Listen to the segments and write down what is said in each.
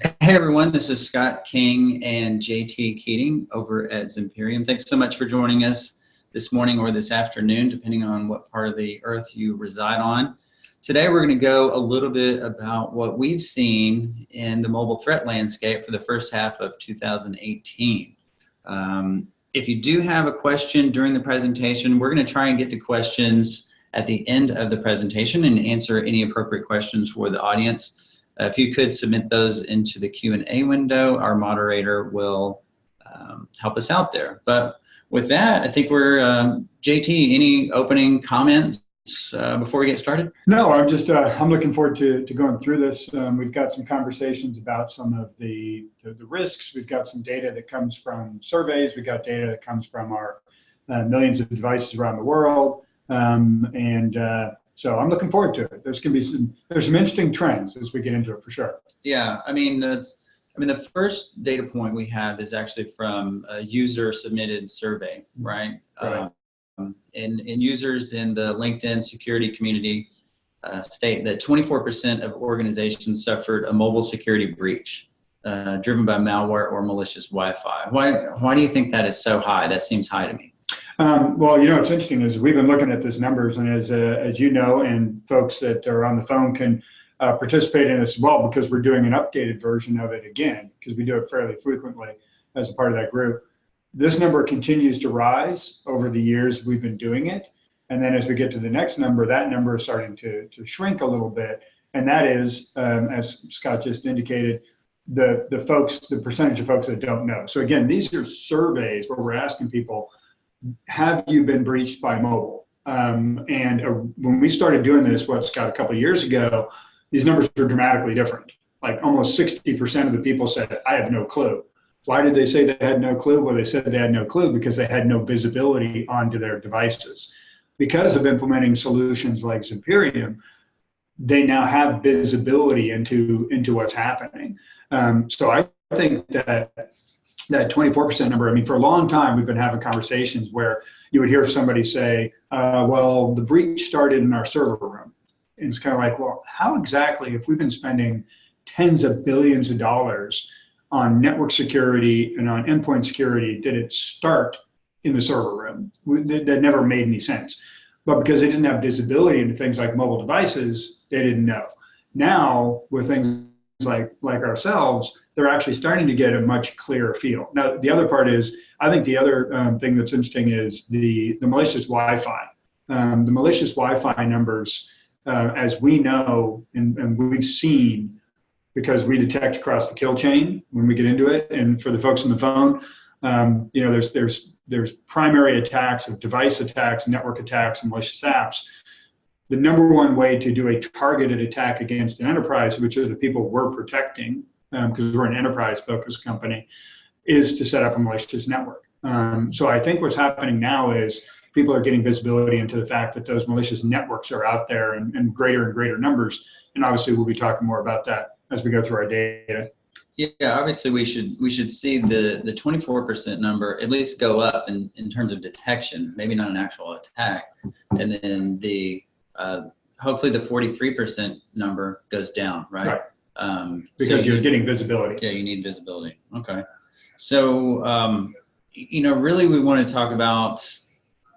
Hey everyone, this is Scott King and JT Keating over at Zimperium. Thanks so much for joining us this morning or this afternoon, depending on what part of the earth you reside on. Today we're going to go a little bit about what we've seen in the mobile threat landscape for the first half of 2018. If you do have a question during the presentation, we're going to try and get to questions at the end of the presentation and answer any appropriate questions for the audience. If you could submit those into the Q&A window, our moderator will help us out there. But with that, I think we're, JT, any opening comments before we get started? No, I'm looking forward to going through this. We've got some conversations about some of the risks. We've got some data that comes from surveys. We've got data that comes from our millions of devices around the world. So I'm looking forward to it. There's some interesting trends as we get into it for sure. Yeah, the first data point we have is actually from a user submitted survey, right? Right. And users in the LinkedIn security community state that 24% of organizations suffered a mobile security breach driven by malware or malicious Wi-Fi. Why do you think that is so high? That seems high to me. Well, what's interesting is we've been looking at these numbers, and as you know, and folks that are on the phone can participate in this as well, because we're doing an updated version of it again, because we do it fairly frequently as a part of that group. This number continues to rise over the years we've been doing it, and then as we get to the next number, that number is starting to shrink a little bit, and that is, as Scott just indicated, the percentage of folks that don't know. So again, these are surveys where we're asking people, have you been breached by mobile? When we started doing this, Scott, a couple of years ago, these numbers were dramatically different. Like almost 60% of the people said, I have no clue. Why did they say they had no clue? Well, they said they had no clue because they had no visibility onto their devices. Because of implementing solutions like Zimperium, they now have visibility into what's happening. So I think that 24% number, for a long time, we've been having conversations where you would hear somebody say, well, the breach started in our server room. And it's kind of like, well, how exactly, if we've been spending tens of billions of dollars on network security and on endpoint security, did it start in the server room? That never made any sense. But because they didn't have visibility into things like mobile devices, they didn't know. Now, with things like ourselves, they're actually starting to get a much clearer feel. Now, the other part is, I think the other thing that's interesting is the malicious Wi-Fi. The malicious Wi-Fi numbers, as we know and we've seen, because we detect across the kill chain when we get into it. And for the folks on the phone, there's primary attacks of device attacks, network attacks, and malicious apps. The number one way to do a targeted attack against an enterprise, which are the people we're protecting, because we're an enterprise-focused company, is to set up a malicious network. So I think what's happening now is people are getting visibility into the fact that those malicious networks are out there in greater and greater numbers. And obviously, we'll be talking more about that as we go through our data. Yeah, obviously we should see the 24% number at least go up in terms of detection, maybe not an actual attack, and then the hopefully the 43% number goes down, right? Because you're getting visibility. Yeah, you need visibility. Okay. So, really we want to talk about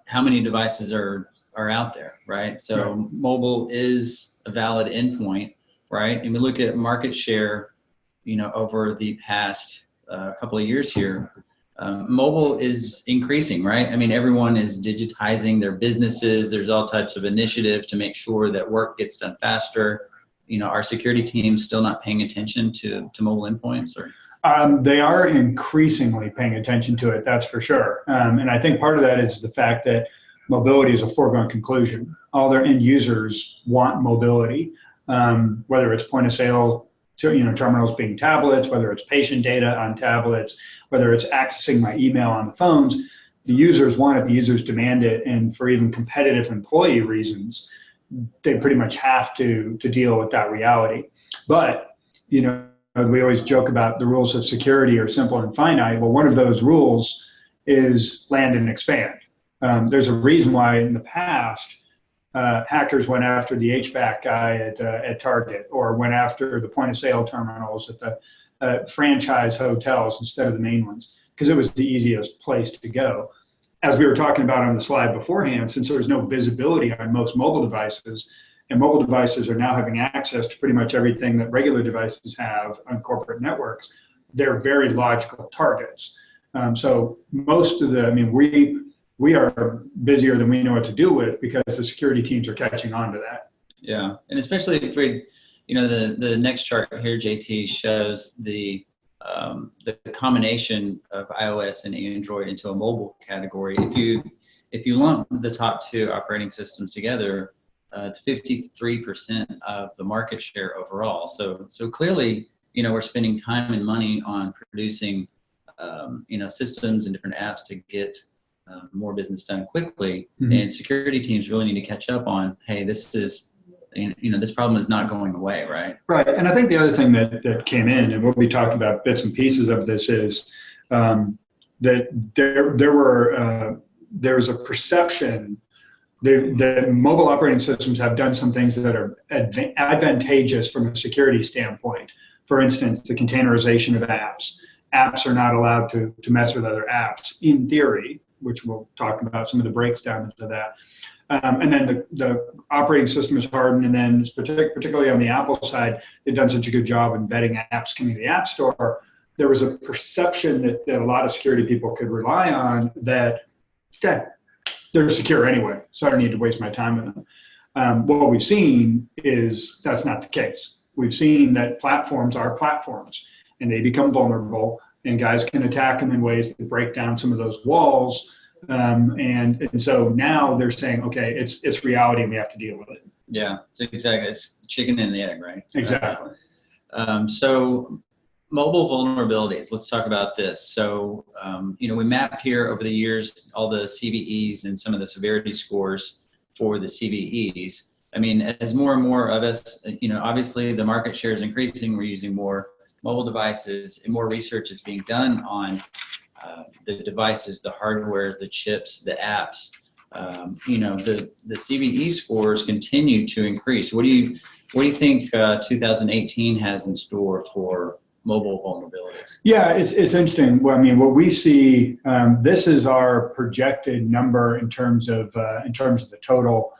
how many devices are out there, right? So mobile is a valid endpoint, right? And we look at market share, over the past couple of years here, mobile is increasing, right? Everyone is digitizing their businesses. There's all types of initiatives to make sure that work gets done faster. Our security team's still not paying attention to mobile endpoints, or? They are increasingly paying attention to it, that's for sure. And I think part of that is the fact that mobility is a foregone conclusion. All their end users want mobility, whether it's point of sale, terminals being tablets, whether it's patient data on tablets, whether it's accessing my email on the phones. The users want it, the users demand it, and for even competitive employee reasons, they pretty much have to deal with that reality. But, we always joke about the rules of security are simple and finite. Well, one of those rules is land and expand. There's a reason why in the past, hackers went after the HVAC guy at Target, or went after the point of sale terminals franchise hotels instead of the main ones, because it was the easiest place to go. As we were talking about on the slide beforehand, since there's no visibility on most mobile devices, and mobile devices are now having access to pretty much everything that regular devices have on corporate networks, they're very logical targets. So most of the, I mean, we are busier than we know what to do with, because the security teams are catching on to that. Yeah, and especially if we, you know, the next chart here, JT, shows the combination of iOS and Android into a mobile category. If you lump the top two operating systems together, it's 53% of the market share overall. So clearly, you know, we're spending time and money on producing, you know, systems and different apps to get more business done quickly. Mm-hmm. And security teams really need to catch up on, hey, this is, you know, this problem is not going away, right? Right. And I think the other thing that came in, and we'll be talking about bits and pieces of this, is that there was a perception that mobile operating systems have done some things that are advantageous from a security standpoint. For instance, the containerization of apps. Apps are not allowed to mess with other apps, in theory, which we'll talk about some of the breaks down into that. And then the operating system is hardened, and then particularly on the Apple side, they've done such a good job in vetting apps coming to the App Store. There was a perception that a lot of security people could rely on that they're secure anyway, so I don't need to waste my time with them. What we've seen is that's not the case. We've seen that platforms are platforms, and they become vulnerable, and guys can attack them in ways that break down some of those walls. And so now they're saying, okay, it's reality, and we have to deal with it. Yeah, it's chicken and the egg, right? Exactly. So mobile vulnerabilities, let's talk about this. So, you know, we mapped here over the years all the CVEs and some of the severity scores for the CVEs. I mean, as more and more of us, you know, obviously the market share is increasing. We're using more mobile devices, and more research is being done on the devices, the hardware, the chips, the apps. You know, the CVE scores continue to increase. What do you think 2018 has in store for mobile vulnerabilities? Yeah, it's interesting. Well, I mean, what we see, this is our projected number in terms of the total.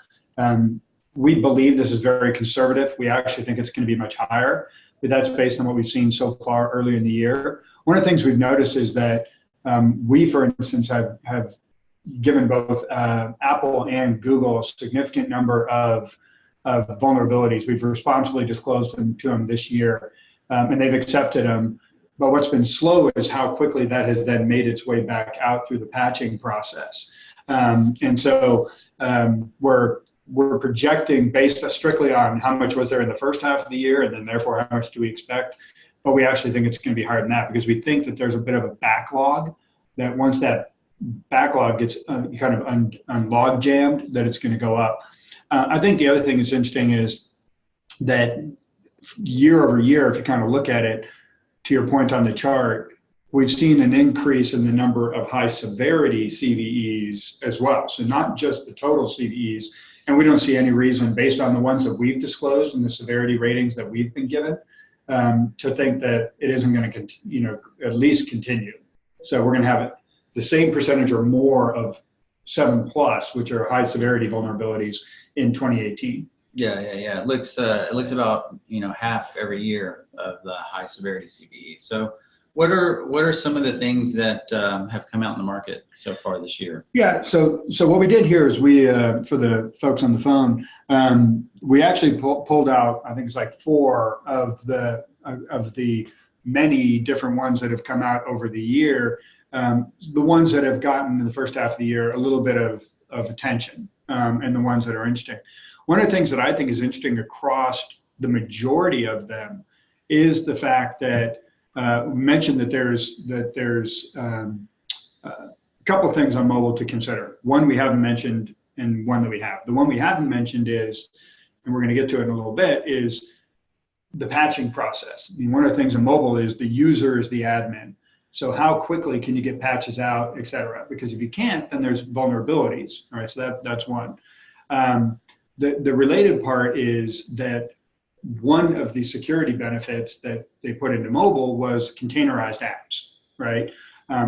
We believe this is very conservative. We actually think it's going to be much higher, but that's based on what we've seen so far early in the year. One of the things we've noticed is that we, for instance, have given both Apple and Google a significant number of vulnerabilities. We've responsibly disclosed them to them this year, and they've accepted them. But what's been slow is how quickly that has then made its way back out through the patching process. And so we're projecting based strictly on how much was there in the first half of the year, and then therefore how much do we expect. But we actually think it's going to be higher than that, because we think that there's a bit of a backlog, that once that backlog gets kind of unlog jammed, that it's going to go up. I think the other thing that's interesting is that year over year, if you kind of look at it, to your point on the chart, we've seen an increase in the number of high severity CVEs as well. So not just the total CVEs, and we don't see any reason, based on the ones that we've disclosed and the severity ratings that we've been given, to think that it isn't going to, at least continue. So we're going to have the same percentage or more of 7+, which are high severity vulnerabilities in 2018. Yeah. It looks about half every year of the high severity CVE. So what are some of the things that have come out in the market so far this year? Yeah. So what we did here is we for the folks on the phone, we actually pulled out, I think it's like 4 of the many different ones that have come out over the year. The ones that have gotten in the first half of the year a little bit of attention, and the ones that are interesting. One of the things that I think is interesting across the majority of them is the fact that we mentioned that there's a couple of things on mobile to consider. One we haven't mentioned, and one that we have. The one we haven't mentioned is, and we're going to get to it in a little bit, is the patching process. I mean, one of the things in mobile is the user is the admin. So how quickly can you get patches out, et cetera? Because if you can't, then there's vulnerabilities. All right, so that's one. The related part is that one of the security benefits that they put into mobile was containerized apps, right?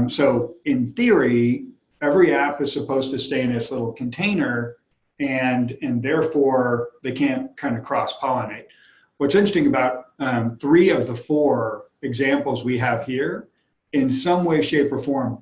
So in theory, every app is supposed to stay in its little container, and therefore they can't kind of cross-pollinate. What's interesting about 3 of the 4 examples we have here, in some way, shape, or form,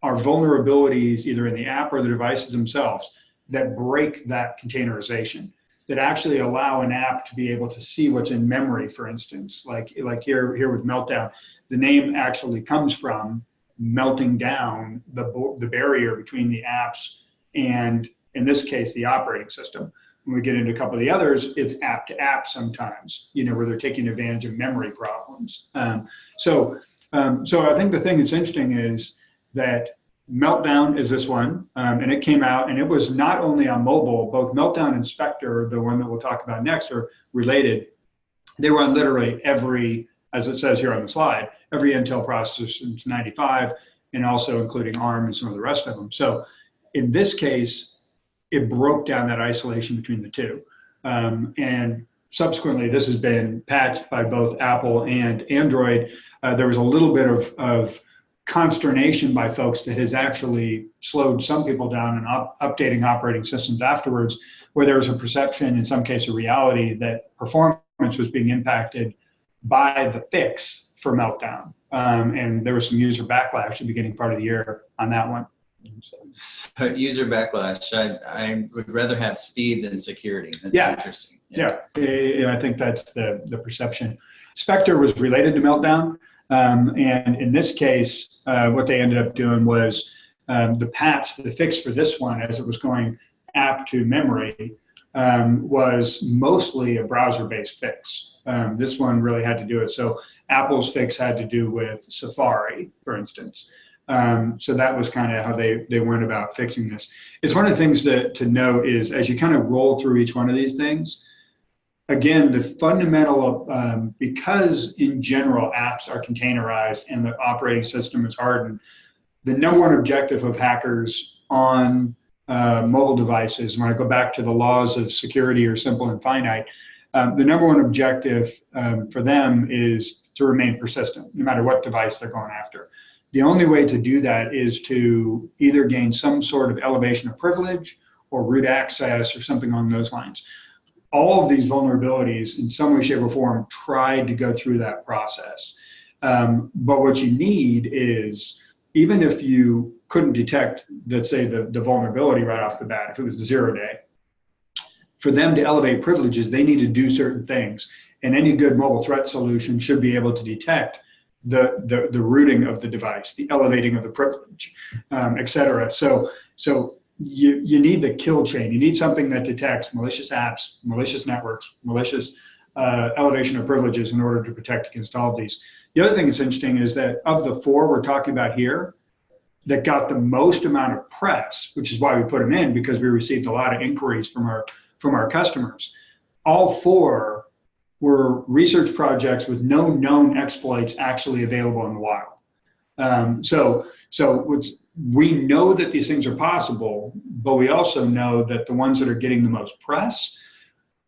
are vulnerabilities either in the app or the devices themselves that break that containerization, that actually allow an app to be able to see what's in memory, for instance. Like here with Meltdown, the name actually comes from melting down the barrier between the apps and, in this case, the operating system. When we get into a couple of the others, it's app to app sometimes, where they're taking advantage of memory problems. So I think the thing that's interesting is that Meltdown is this one, and it came out, and it was not only on mobile. Both Meltdown and Spectre, the one that we'll talk about next, are related. They were on literally every, as it says here on the slide, every Intel processor since '95, and also including ARM and some of the rest of them. So in this case, it broke down that isolation between the two. And subsequently, this has been patched by both Apple and Android. There was a little bit of consternation by folks that has actually slowed some people down in updating operating systems afterwards, where there was a perception, in some case a reality, that performance was being impacted by the fix for Meltdown. And there was some user backlash at the beginning part of the year on that one. So user backlash, I would rather have speed than security. That's interesting. Yeah, I think that's the perception. Spectre was related to Meltdown. And in this case, what they ended up doing was the fix for this one, as it was going app to memory, was mostly a browser-based fix. This one really had to do it. So Apple's fix had to do with Safari, for instance. So that was kind of how they went about fixing this. It's one of the things to note is, as you kind of roll through each one of these things, again, the fundamental, because in general apps are containerized and the operating system is hardened, the number one objective of hackers on mobile devices, when I go back to the laws of security are simple and finite, the number one objective for them is to remain persistent, no matter what device they're going after. The only way to do that is to either gain some sort of elevation of privilege or root access or something along those lines. All of these vulnerabilities, in some way, shape, or form, tried to go through that process. But what you need is, even if you couldn't detect, let's say, the vulnerability right off the bat, if it was the 0 day, for them to elevate privileges, they need to do certain things. And any good mobile threat solution should be able to detect the rooting of the device, the elevating of the privilege, et cetera. So you need the kill chain. You need something that detects malicious apps, malicious networks, malicious elevation of privileges in order to protect against all of these. The other thing that's interesting is that of the 4 we're talking about here that got the most amount of press, which is why we put them in, because we received a lot of inquiries from our customers, all 4 were research projects with no known exploits actually available in the wild. So we know that these things are possible, but we also know that the ones that are getting the most press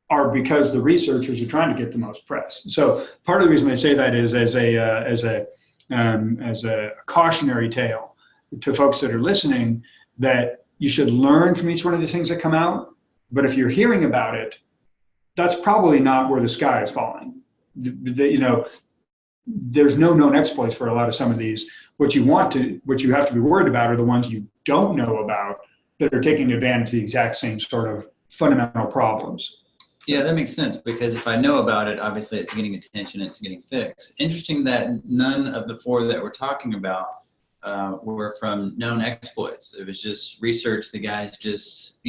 are because the researchers are trying to get the most press. So part of the reason I say that is as a cautionary tale to folks that are listening, that you should learn from each one of these things that come out. But if you're hearing about it, that's probably not where the sky is falling. There's no known exploits for a lot of some of these. What you have to be worried about are the ones you don't know about that are taking advantage of the exact same sort of fundamental problems. Yeah, that makes sense, because if I know about it, obviously it's getting attention, it's getting fixed. Interesting that none of the 4 that we're talking about were from known exploits. It was just research. The guys just,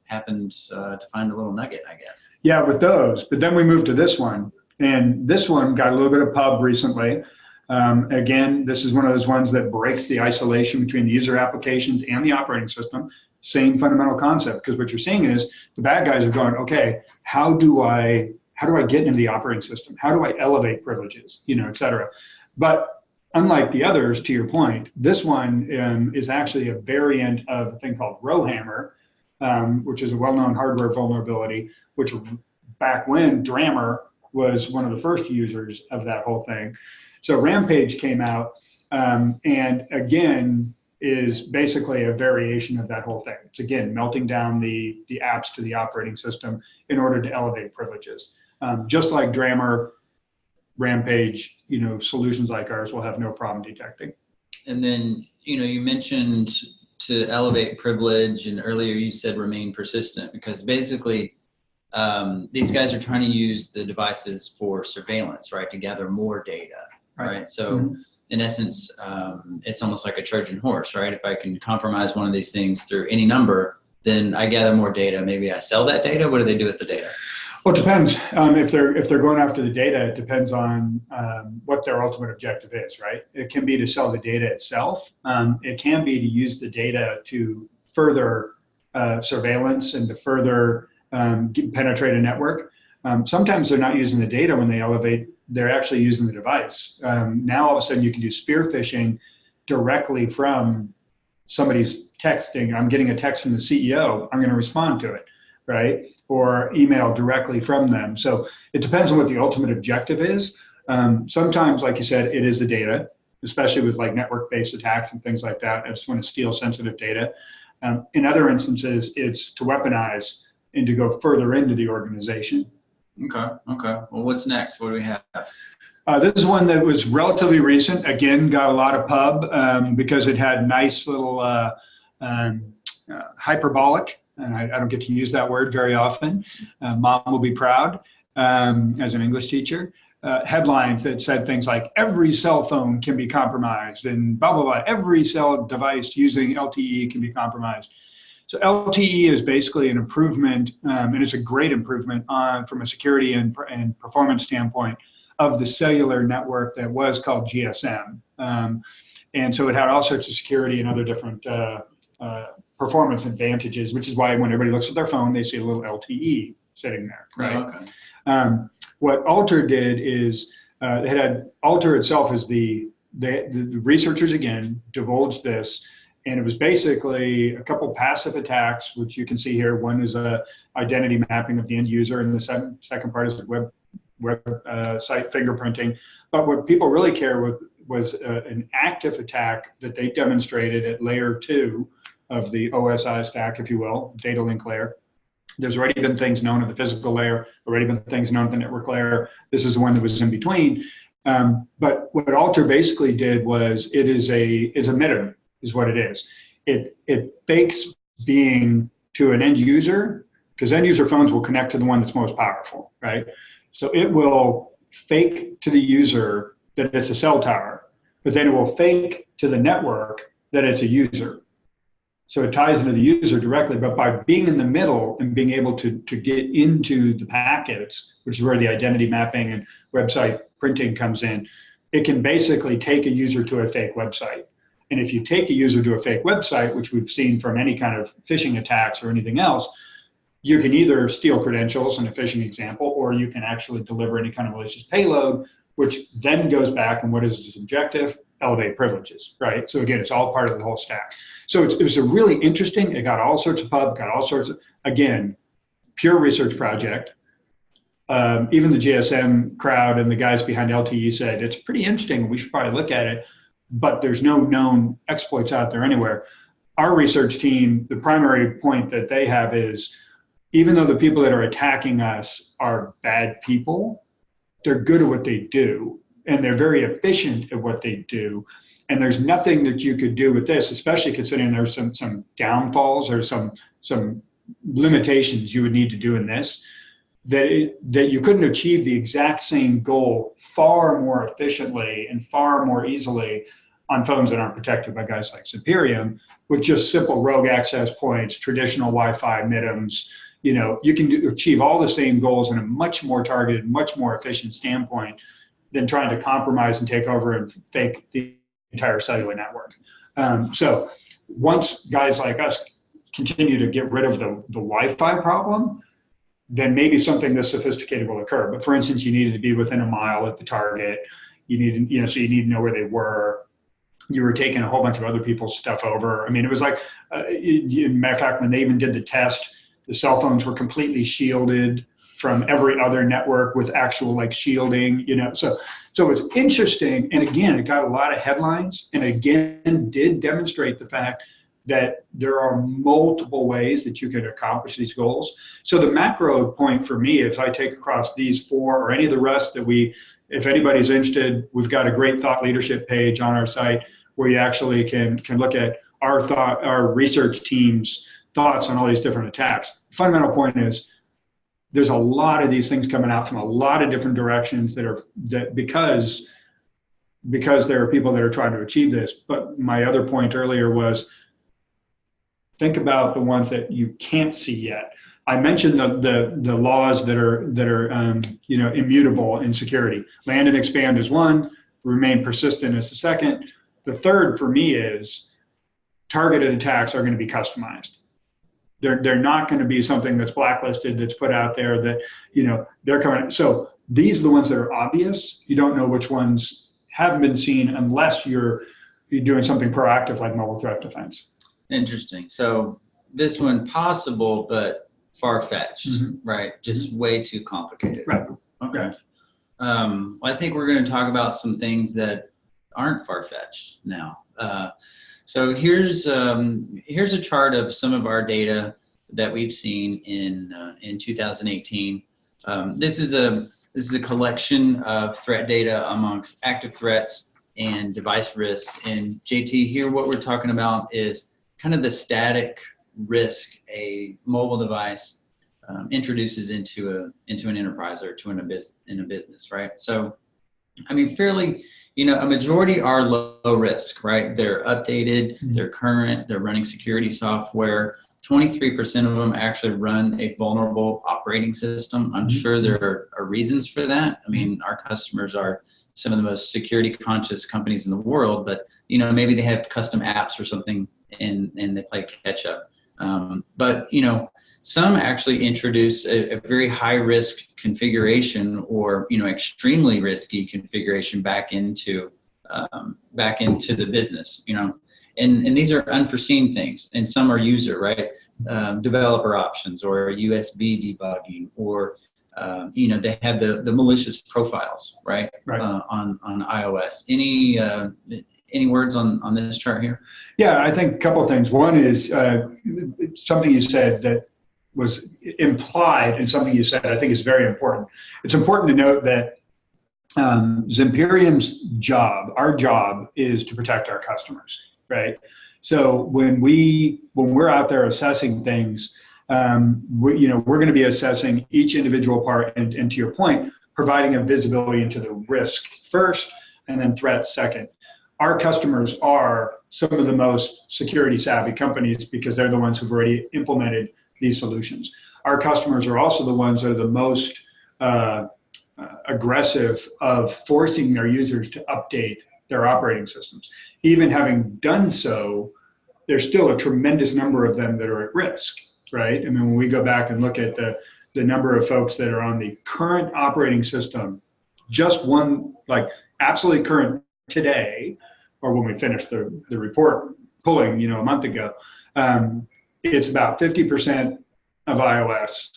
happened to find a little nugget, I guess. Yeah, with those. But then we moved to this one, and this one got a little bit of pub recently. Again, this is one of those ones that breaks the isolation between the user applications and the operating system. Same fundamental concept, because what you're seeing is the bad guys are going, okay, how do I get into the operating system? How do I elevate privileges, et cetera? But unlike the others, to your point, this one is actually a variant of a thing called Rowhammer, which is a well-known hardware vulnerability, which back when Drammer was one of the first users of that whole thing. So Rampage came out, and again, is basically a variation of that whole thing. It's again melting down the apps to the operating system in order to elevate privileges. Just like Drammer, Rampage, solutions like ours will have no problem detecting. And then, you mentioned to elevate privilege, and earlier you said remain persistent, because basically these guys are trying to use the devices for surveillance, right, to gather more data, right? So in essence, it's almost like a Trojan horse, right? If I can compromise one of these things through any number, then I gather more data. Maybe I sell that data. What do they do with the data? Well, it depends. If they're going after the data, it depends on what their ultimate objective is, right? It can be to sell the data itself. It can be to use the data to further surveillance and to further penetrate a network. Sometimes they're not using the data when they elevate. They're actually using the device. Now all of a sudden you can do spear phishing directly from somebody's texting. I'm getting a text from the CEO. I'm going to respond to it, right? Or email directly from them. So it depends on what the ultimate objective is. Sometimes, like you said, it is the data, especially with like network-based attacks and things like that. I just want to steal sensitive data. In other instances, it's to weaponize and to go further into the organization. Okay. Well, what's next? What do we have? This is one that was relatively recent. Again, got a lot of pub because it had nice little hyperbolic, and I don't get to use that word very often. Mom will be proud as an English teacher. Headlines that said things like every cell phone can be compromised and blah, blah, blah. Every cell device using LTE can be compromised. So LTE is basically an improvement, and it's a great improvement from a security and performance standpoint of the cellular network that was called GSM. And so it had all sorts of security and other different performance advantages, which is why when everybody looks at their phone, they see a little LTE sitting there, right? Oh, okay. What Alter did is, Alter itself is the researchers, again, divulged this. And it was basically a couple passive attacks, which you can see here. One is a identity mapping of the end user, and the second part is web site fingerprinting. But what people really care was an active attack that they demonstrated at layer 2 of the OSI stack, if you will, data link layer. There's already been things known at the physical layer, already been things known at the network layer. This is the one that was in between. But what Alter basically did was it is a mitter. Is what it is. It fakes being to an end user, because end user phones will connect to the one that's most powerful, right? So it will fake to the user that it's a cell tower, but then it will fake to the network that it's a user. So it ties into the user directly, but by being in the middle and being able to get into the packets, which is where the identity mapping and website printing comes in, it can basically take a user to a fake website. And if you take a user to a fake website, which we've seen from any kind of phishing attacks or anything else, you can either steal credentials in a phishing example, or you can actually deliver any kind of malicious payload, which then goes back and what is its objective? Elevate privileges, right? So again, it's all part of the whole stack. So it was a really interesting, it got all sorts of pub, got all sorts of, again, pure research project. Even the GSM crowd and the guys behind LTE said, it's pretty interesting, we should probably look at it. But there's no known exploits out there anywhere. Our research team, the primary point that they have is, even though the people that are attacking us are bad people, they're good at what they do, and they're very efficient at what they do. And there's nothing that you could do with this, especially considering there's some downfalls or some limitations you would need to do in this, that you couldn't achieve the exact same goal far more efficiently and far more easily on phones that aren't protected by guys like Zimperium with just simple rogue access points, traditional Wi-Fi MIDMs. You can achieve all the same goals in a much more targeted, much more efficient standpoint than trying to compromise and take over and fake the entire cellular network. So once guys like us continue to get rid of the Wi-Fi problem, then maybe something this sophisticated will occur. But for instance, you needed to be within a mile of the target. You need to, so you need to know where they were. You were taking a whole bunch of other people's stuff over. I mean, it was like, matter of fact, when they even did the test, the cell phones were completely shielded. from every other network with actual like shielding, so it's interesting. And again, it got a lot of headlines, and again did demonstrate the fact that there are multiple ways that you can accomplish these goals. So the macro point for me, if I take across these four or any of the rest that if anybody's interested, we've got a great thought leadership page on our site where you actually can look at our research team's thoughts on all these different attacks. Fundamental point is there's a lot of these things coming out from a lot of different directions because there are people that are trying to achieve this. But my other point earlier was, think about the ones that you can't see yet. I mentioned the laws that are immutable in security. Land and expand is one. Remain persistent is the second. The third for me is targeted attacks are going to be customized. They're not going to be something that's blacklisted, that's put out there that they're coming. So these are the ones that are obvious. You don't know which ones haven't been seen unless you're doing something proactive like mobile threat defense. Interesting. So this one possible, but far-fetched, right? Just way too complicated. Right. Okay. I think we're going to talk about some things that aren't far-fetched now. So here's a chart of some of our data that we've seen in 2018. This is a collection of threat data amongst active threats and device risks. And JT, here what we're talking about is kind of the static risk a mobile device introduces into an enterprise or in a business, right? So, I mean, fairly, a majority are low risk, right? They're updated, they're current, they're running security software. 23% of them actually run a vulnerable operating system. I'm sure there are reasons for that. I mean, our customers are some of the most security conscious companies in the world, but maybe they have custom apps or something and they play catch up. But some actually introduce a very high risk configuration or extremely risky configuration back into the business. And these are unforeseen things, and some are user, right? Developer options or USB debugging, or they have the malicious profiles, right? On iOS. Any words on this chart here? Yeah, I think a couple of things. One is something you said that was implied in something you said I think is very important. It's important to note that Zimperium's job, our job, is to protect our customers, right? So when we're out there assessing things, we're going to be assessing each individual part, and to your point, providing a visibility into the risk first, and then threat second. Our customers are some of the most security savvy companies because they're the ones who've already implemented these solutions. Our customers are also the ones that are the most aggressive of forcing their users to update their operating systems. Even having done so, there's still a tremendous number of them that are at risk, right? I mean, when we go back and look at the number of folks that are on the current operating system, just one, like absolutely current today, or when we finished the report pulling, a month ago, it's about 50% of iOS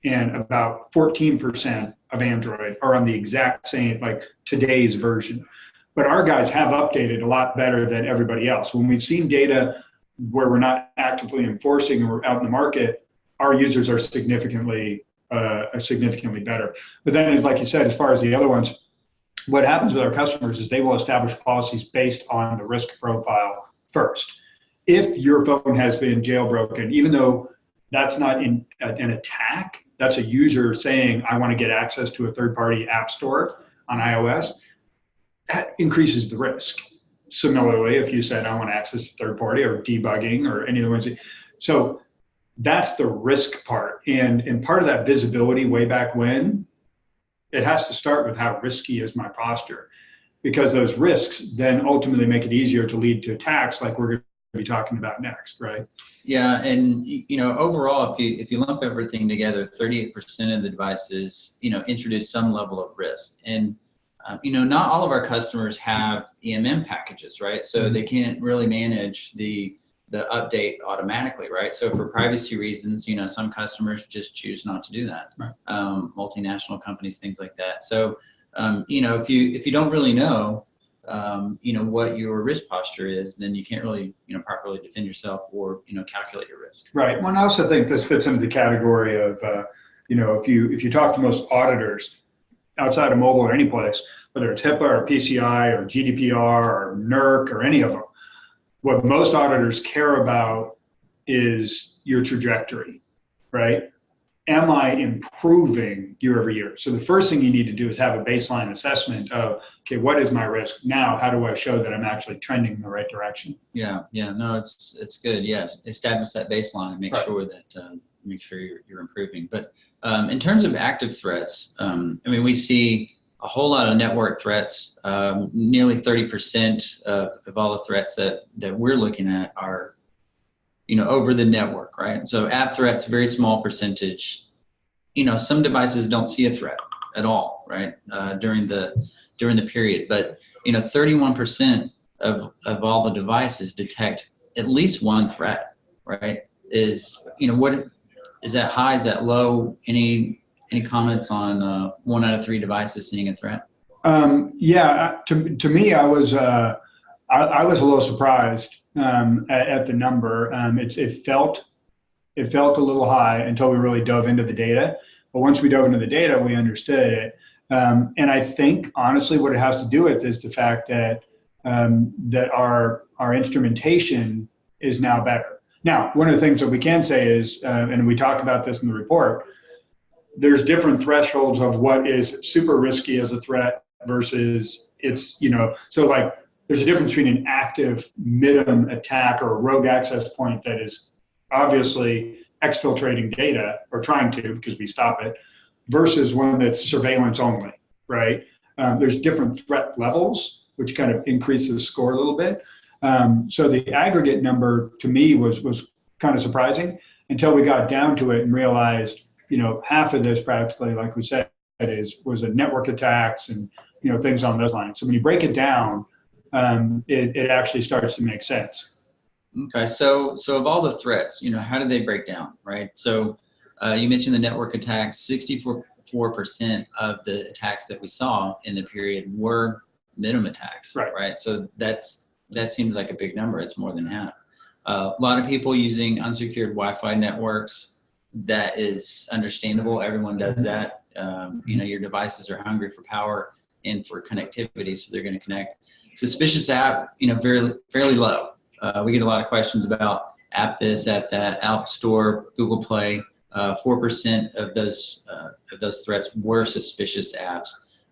and about 14% of Android are on the exact same, like today's version. But our guys have updated a lot better than everybody else. When we've seen data where we're not actively enforcing or out in the market, our users are significantly better. But then, like you said, as far as the other ones, what happens with our customers is they will establish policies based on the risk profile first. If your phone has been jailbroken, even though that's not an attack, that's a user saying, I want to get access to a third-party app store on iOS, that increases the risk. Similarly, if you said, I want access to third-party or debugging or any of the ones. So that's the risk part. And part of that visibility way back when, it has to start with how risky is my posture, because those risks then ultimately make it easier to lead to attacks like we're going to be talking about next, right? Yeah, and overall, if you lump everything together, 38% of the devices introduce some level of risk, and not all of our customers have EMM packages, right? So they can't really manage the update automatically, right? So for privacy reasons, some customers just choose not to do that. Right. Multinational companies, things like that. So, if you don't really know, what your risk posture is, then you can't really, properly defend yourself or, calculate your risk. Right. Well, and I also think this fits into the category of, if you talk to most auditors outside of mobile or any place, whether it's HIPAA or PCI or GDPR or NERC or any of them, what most auditors care about is your trajectory, right? Am I improving year over year? So the first thing you need to do is have a baseline assessment of, okay, what is my risk now? How do I show that I'm actually trending in the right direction? Yeah, no, it's good. Yes, establish that baseline and make Right. sure that you're improving. But in terms of active threats, we see a whole lot of network threats. Nearly 30% of all the threats that we're looking at are over the network, right? So app threats, very small percentage. Some devices don't see a threat at all, right? During the period, but 31% of all the devices detect at least one threat, right? What is that high? Is that low? Any comments on 1 out of 3 devices seeing a threat? Yeah, to me, I was a little surprised at the number. It felt a little high until we really dove into the data. But once we dove into the data, we understood it. And I think honestly, what it has to do with is the fact that our instrumentation is now better. Now, one of the things that we can say is, and we talk about this in the report, there's different thresholds of what is super risky as a threat versus so like there's a difference between an active MIDM attack or a rogue access point that is obviously exfiltrating data, or trying to, because we stop it, versus one that's surveillance only, right? There's different threat levels, which kind of increases the score a little bit. So the aggregate number to me was kind of surprising until we got down to it and realized, half of this practically, like we said, was a network attacks and things on those lines. So when you break it down, it actually starts to make sense. Okay, so of all the threats, how do they break down, right? So you mentioned the network attacks. 64% of the attacks that we saw in the period were MIDM attacks, right? So that seems like a big number. It's more than half. A lot of people using unsecured Wi-Fi networks. That is understandable. Everyone does that. Your devices are hungry for power and for connectivity, so they're going to connect. Suspicious app, fairly low. We get a lot of questions about app this, app that, App Store, Google Play. 4% of those threats were suspicious apps,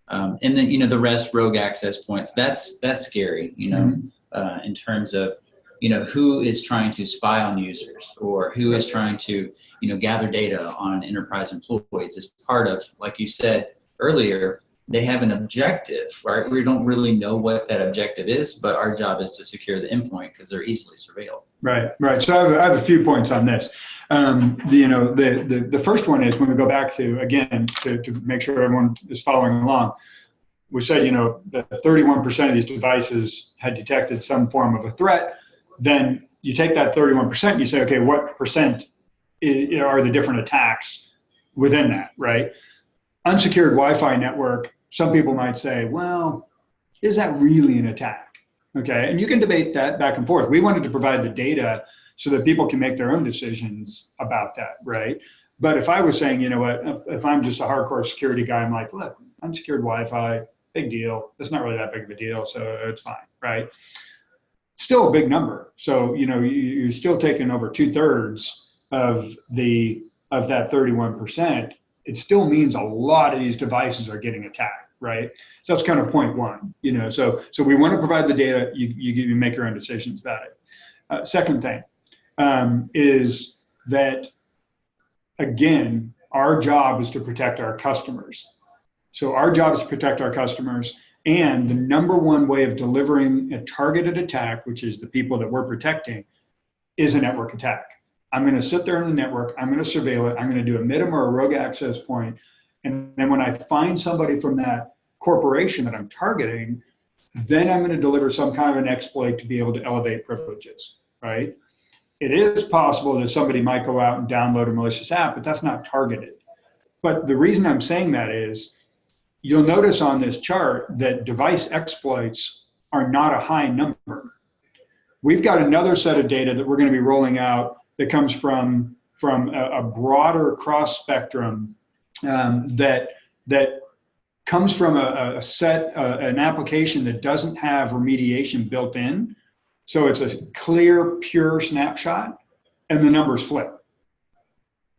and then the rest rogue access points. That's scary, in terms of who is trying to spy on users, or who is trying to gather data on enterprise employees as part of, like you said earlier, they have an objective, right? We don't really know what that objective is, but our job is to secure the endpoint because they're easily surveilled. Right. So I have a few points on this. The first one is when we go back to, again, to make sure everyone is following along, we said, that 31% of these devices had detected some form of a threat. Then you take that 31% and you say, okay, what percent are the different attacks within that, right? Unsecured Wi-Fi network, some people might say, well, is that really an attack? Okay, and you can debate that back and forth. We wanted to provide the data so that people can make their own decisions about that, right? But if I was saying, if I'm just a hardcore security guy, I'm like, look, unsecured Wi-Fi, big deal. It's not really that big of a deal, so it's fine, right? Still a big number. So, you're still taking over 2/3 of that 31%. It still means a lot of these devices are getting attacked, right? So that's kind of point one, So we want to provide the data. You make your own decisions about it. Second thing is that, again, our job is to protect our customers. So our job is to protect our customers, and the number one way of delivering a targeted attack, which is the people that we're protecting, is a network attack. I'm going to sit there in the network, I'm going to surveil it, I'm going to do a MIDM or a rogue access point, and then when I find somebody from that corporation that I'm targeting, then I'm going to deliver some kind of an exploit to be able to elevate privileges, right? it is possible that somebody might go out and download a malicious app, but that's not targeted. But the reason I'm saying that is you'll notice on this chart that device exploits are not a high number. We've got another set of data that we're going to be rolling out that comes from a broader cross spectrum that comes from an application that doesn't have remediation built in. So it's a clear, pure snapshot, and the numbers flip.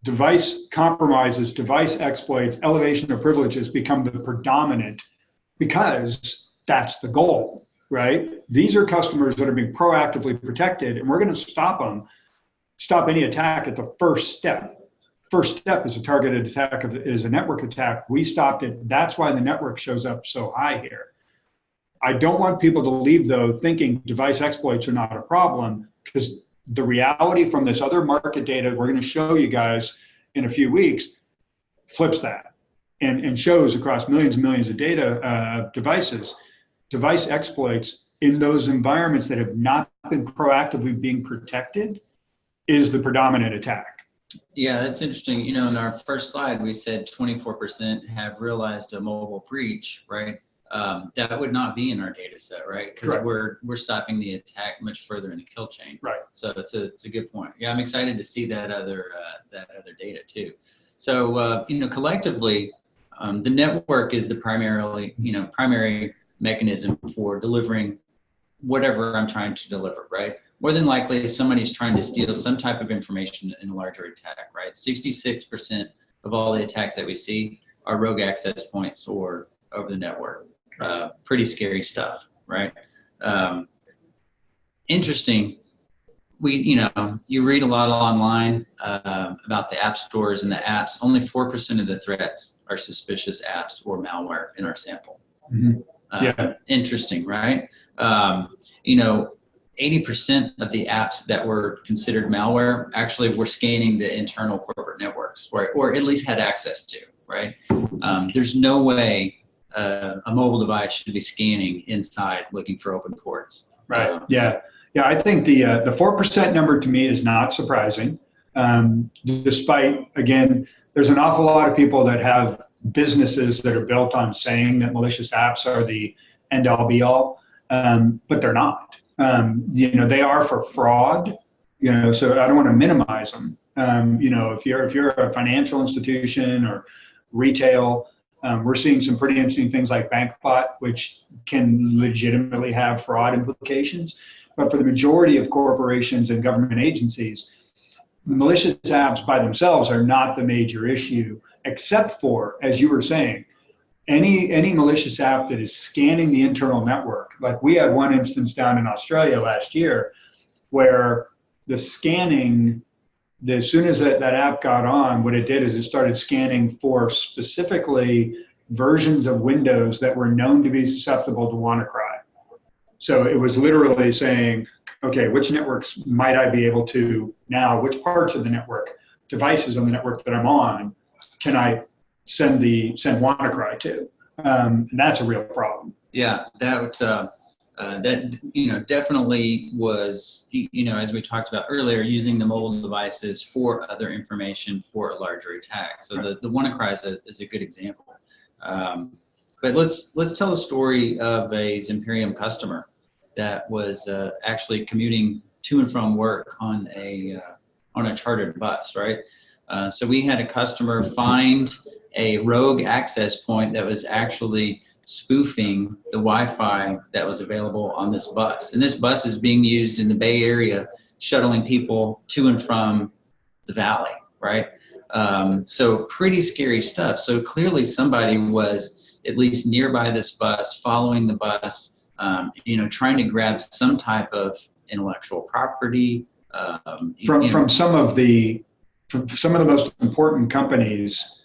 Device compromises, device exploits, elevation of privileges become the predominant because that's the goal, right? These are customers that are being proactively protected, and we're going to stop any attack at the first step. First step is a targeted attack, is a network attack. We stopped it. That's why the network shows up so high here. I don't want people to leave, though, thinking device exploits are not a problem, because the reality from this other market data we're going to show you guys in a few weeks flips that and shows across millions and millions of data devices, device exploits in those environments that have not been proactively being protected is the predominant attack. Yeah, that's interesting. You know, in our first slide, we said 24% have realized a mobile breach, right? That would not be in our data set, right? Because we're stopping the attack much further in the kill chain. Right. So it's a good point. Yeah, I'm excited to see that other data too. So you know, collectively, the network is the primary mechanism for delivering whatever I'm trying to deliver, right? More than likely, somebody's trying to steal some type of information in a larger attack, right? 66% of all the attacks that we see are rogue access points or over the network. Pretty scary stuff, right? Interesting. You read a lot online about the app stores and the apps. Only 4% of the threats are suspicious apps or malware in our sample. Mm-hmm. Yeah. Interesting, right? You know, 80% of the apps that were considered malware actually were scanning the internal corporate networks, or at least had access to, right? There's no way a mobile device should be scanning inside looking for open ports. Right. Yeah. I think the 4% number to me is not surprising, despite, again, there's an awful lot of people that have businesses that are built on saying that malicious apps are the end all be all, but they're not. You know, they are for fraud, you know, so I don't want to minimize them. You know, if you're a financial institution or retail, we're seeing some pretty interesting things like BankBot, which can legitimately have fraud implications. But for the majority of corporations and government agencies, malicious apps by themselves are not the major issue, except for, as you were saying, any malicious app that is scanning the internal network. Like we had one instance down in Australia last year where the scanning, as soon as that app got on, what it did is it started scanning for specifically versions of Windows that were known to be susceptible to WannaCry. So it was literally saying, okay, which networks might I be able to now, which parts of the network, devices on the network that I'm on, can I send WannaCry to? And that's a real problem. Yeah, that you know, definitely was, you know, as we talked about earlier, using the mobile devices for other information for a larger attack. So the WannaCry is a good example. But let's tell a story of a Zimperium customer that was actually commuting to and from work on a chartered bus, right? So we had a customer find a rogue access point that was actually spoofing the Wi-Fi that was available on this bus. And this bus is being used in the Bay Area, shuttling people to and from the valley, right? So pretty scary stuff. So clearly somebody was at least nearby this bus, following the bus, you know, trying to grab some type of intellectual property. From some of the most important companies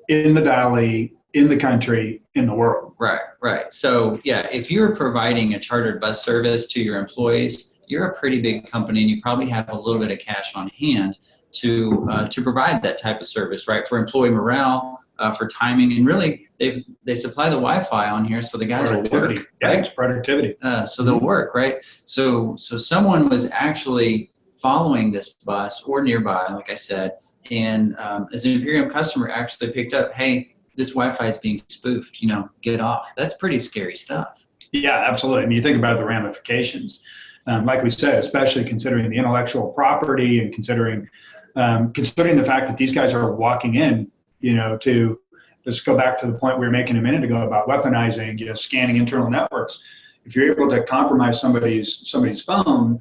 in the valley, in the country, in the world. Right. So yeah, if you're providing a chartered bus service to your employees, you're a pretty big company and you probably have a little bit of cash on hand to provide that type of service, right? For employee morale, for timing, and really they supply the Wi-Fi on here, so the guys will work. Yeah, right? It's productivity. So they'll work, right? So someone was actually following this bus or nearby, like I said, and a Zimperium customer actually picked up, hey, this Wi-Fi is being spoofed, get off. That's pretty scary stuff. Yeah, absolutely. I mean, you think about the ramifications. Like we said, especially considering the intellectual property and considering the fact that these guys are walking in, to just go back to the point we were making a minute ago about weaponizing, scanning internal networks. If you're able to compromise somebody's phone,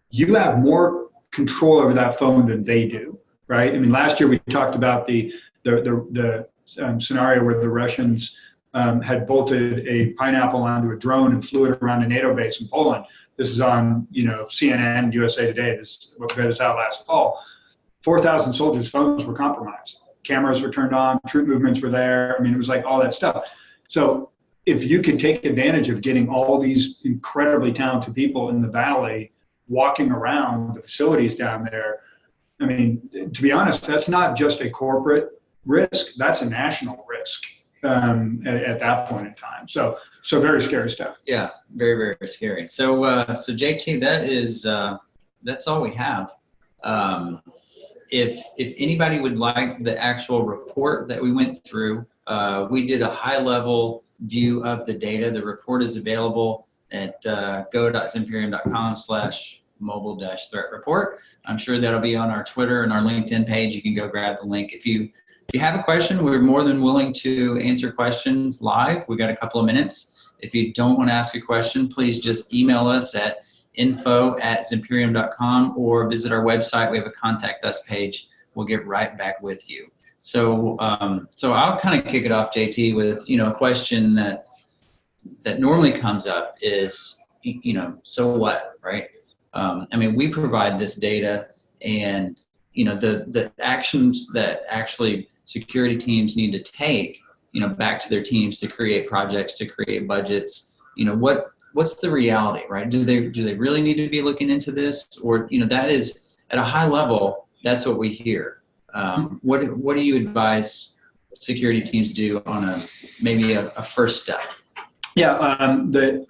you have more control over that phone than they do, right? I mean, last year we talked about the scenario where the Russians had bolted a pineapple onto a drone and flew it around a NATO base in Poland. This is on, CNN, USA Today. This read this out last fall. 4,000 soldiers' phones were compromised. Cameras were turned on. Troop movements were there. I mean, it was like all that stuff. So if you could take advantage of getting all these incredibly talented people in the valley walking around the facilities down there, I mean, to be honest, that's not just a corporate risk. That's a national risk at that point in time. So very scary stuff. Yeah, very, very scary. So JT, that's all we have. If anybody would like the actual report that we went through, we did a high-level view of the data. The report is available at go.zimperium.com/mobile-threat report. I'm sure that'll be on our Twitter and our LinkedIn page. You can go grab the link. If you have a question, we're more than willing to answer questions live. We got a couple of minutes. If you don't want to ask a question, please just email us at info@zimperium.com or visit our website. We have a contact us page. We'll get right back with you. So I'll kind of kick it off, JT, with a question that normally comes up is, so what, right? I mean, we provide this data, and the actions that actually security teams need to take, back to their teams to create projects, to create budgets. What's the reality, right? Do they really need to be looking into this, or that is at a high level? That's what we hear. What do you advise security teams do on maybe a first step? Yeah,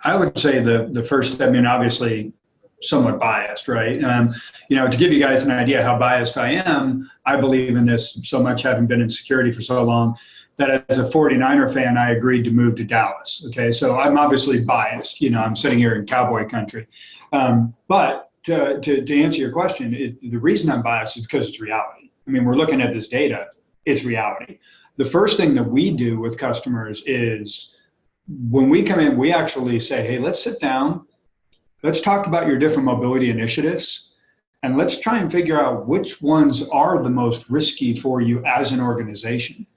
I would say the first step. I mean, obviously, somewhat biased, right? To give you guys an idea how biased I am, I believe in this so much, having been in security for so long, that as a 49er fan, I agreed to move to Dallas. Okay, so I'm obviously biased. I'm sitting here in cowboy country. But to answer your question, the reason I'm biased is because it's reality. I mean, we're looking at this data. It's reality. The first thing that we do with customers is when we come in, we actually say, hey, let's sit down. Let's talk about your different mobility initiatives, and let's try and figure out which ones are the most risky for you as an organization.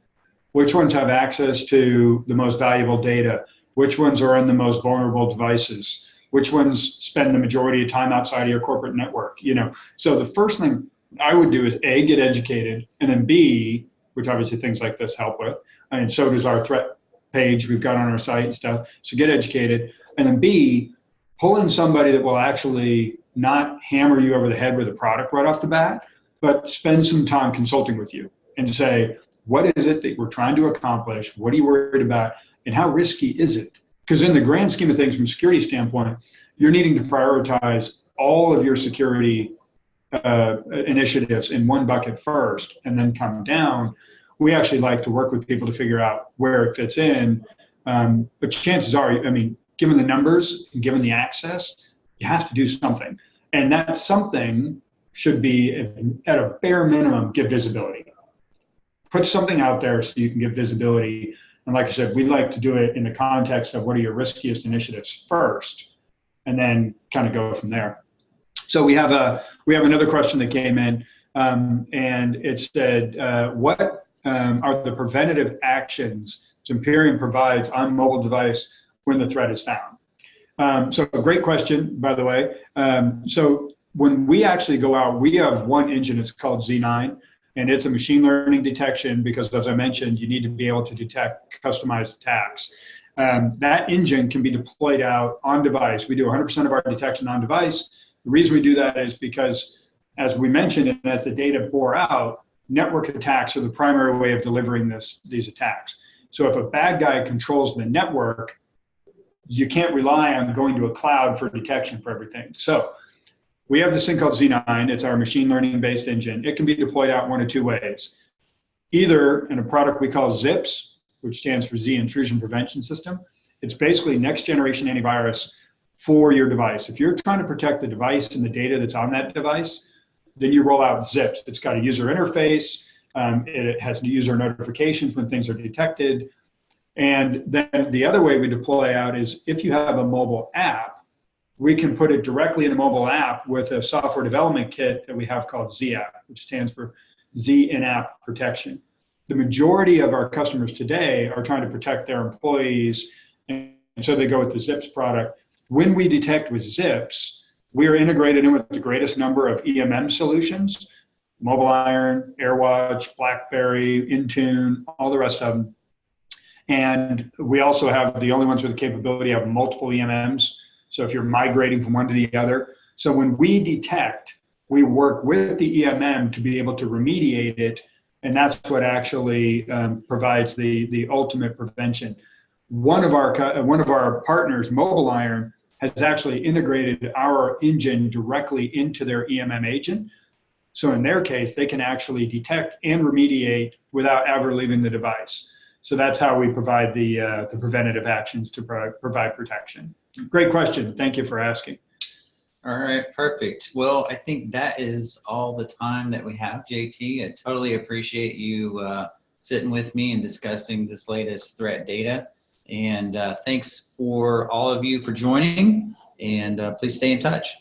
Which ones have access to the most valuable data? Which ones are on the most vulnerable devices? Which ones spend the majority of time outside of your corporate network? So the first thing I would do is A, get educated, and then B, which obviously things like this help with, and so does our threat page we've got on our site and stuff. So get educated, and then B, pull in somebody that will actually not hammer you over the head with a product right off the bat, but spend some time consulting with you and say, what is it that we're trying to accomplish? What are you worried about? And how risky is it? Because in the grand scheme of things, from a security standpoint, you're needing to prioritize all of your security initiatives in one bucket first and then come down. We actually like to work with people to figure out where it fits in. But chances are, I mean, given the numbers, given the access, you have to do something. And that something should be, at a bare minimum, give visibility. Put something out there so you can get visibility. And like I said, we like to do it in the context of what are your riskiest initiatives first, and then kind of go from there. So we have another question that came in, and it said, what are the preventative actions Zimperium provides on mobile device when the threat is found? So a great question, by the way. So when we actually go out, we have one engine, it's called Z9. And it's a machine learning detection because, as I mentioned, you need to be able to detect customized attacks. That engine can be deployed out on device. We do 100% of our detection on device. The reason we do that is because, as we mentioned, and as the data bore out, network attacks are the primary way of delivering these attacks. So if a bad guy controls the network, you can't rely on going to a cloud for detection for everything. So We have this thing called Z9. It's our machine learning based engine. It can be deployed out one of two ways. Either in a product we call ZIPS, which stands for Z Intrusion Prevention System. It's basically next generation antivirus for your device. If you're trying to protect the device and the data that's on that device, then you roll out ZIPS. It's got a user interface. It has user notifications when things are detected. And then the other way we deploy out is if you have a mobile app, we can put it directly in a mobile app with a software development kit that we have called Z-App, which stands for Z in-app protection. The majority of our customers today are trying to protect their employees, and so they go with the ZIPS product. When we detect with ZIPS, we are integrated in with the greatest number of EMM solutions, Mobile Iron, AirWatch, BlackBerry, Intune, all the rest of them. And we also have the only ones with the capability of multiple EMMs. So if you're migrating from one to the other. So when we detect, we work with the EMM to be able to remediate it. And that's what actually provides the ultimate prevention. One of our partners, Mobile Iron, has actually integrated our engine directly into their EMM agent. So in their case, they can actually detect and remediate without ever leaving the device. So that's how we provide the preventative actions to provide protection. Great question. Thank you for asking. All right, perfect. Well, I think that is all the time that we have, JT. I totally appreciate you sitting with me and discussing this latest threat data. And thanks for all of you for joining, and please stay in touch.